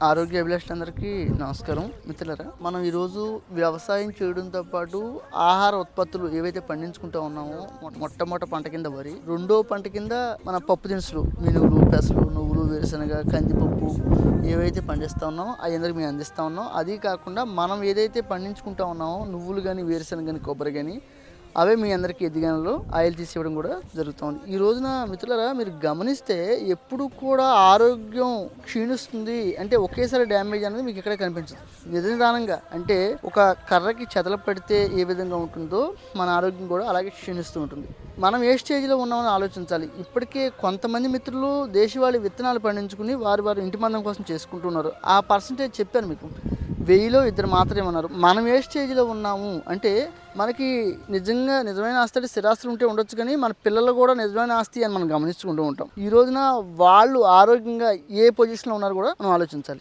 ఆరోగ్య అభిలాషులందరికీ నమస్కారం. మిత్రులారా, మనం ఈరోజు వ్యవసాయం చేయడంతో పాటు ఆహార ఉత్పత్తులు ఏవైతే పండించుకుంటూ ఉన్నామో, మొట్టమొదటి పంట కింద వరి, రెండో పంట కింద మన పప్పు దినుసులు, మినువులు, పెసలు, నువ్వులు, వేరుశనగ, కందిపప్పు ఏవైతే పండిస్తూ ఉన్నామో అవి అందరికి మేము అందిస్తూ ఉన్నాం. అది కాకుండా మనం ఏదైతే పండించుకుంటూ ఉన్నామో నువ్వులు కానీ, వేరుశనగ కానీ, కొబ్బరి కానీ, అవే మీ అందరికీ ఎదిగానలో ఆయిల్ తీసి ఇవ్వడం కూడా జరుగుతుంది. ఈ రోజున మిత్రులారా, మీరు గమనిస్తే ఎప్పుడు కూడా ఆరోగ్యం క్షీణిస్తుంది అంటే ఒకేసారి డ్యామేజ్ అనేది మీకు ఎక్కడ కనిపించదు. నిదానంగా అంటే ఒక కర్రకి చెదలు పడితే ఏ విధంగా ఉంటుందో మన ఆరోగ్యం కూడా అలాగే క్షీణిస్తూ ఉంటుంది. మనం ఏ స్టేజ్లో ఉన్నామని ఆలోచించాలి. ఇప్పటికే కొంతమంది మిత్రులు దేశవాళీ విత్తనాలు పండించుకుని వారి ఇంటి మందం కోసం చేసుకుంటున్నారు. ఆ పర్సంటేజ్ చెప్పాను మీకు, 1000లో 2 మాత్రమే ఉన్నారు. మనం ఏ స్టేజ్లో ఉన్నాము అంటే, మనకి నిజమైన ఆస్తి అంటే స్థిరాస్తులు ఉంటే ఉండొచ్చు, కానీ మన పిల్లలు కూడా నిజమైన ఆస్తి అని మనం గమనించుకుంటూ ఉంటాం. ఈ రోజున వాళ్ళు ఆరోగ్యంగా ఏ పొజిషన్లో ఉన్నారు కూడా మనం ఆలోచించాలి.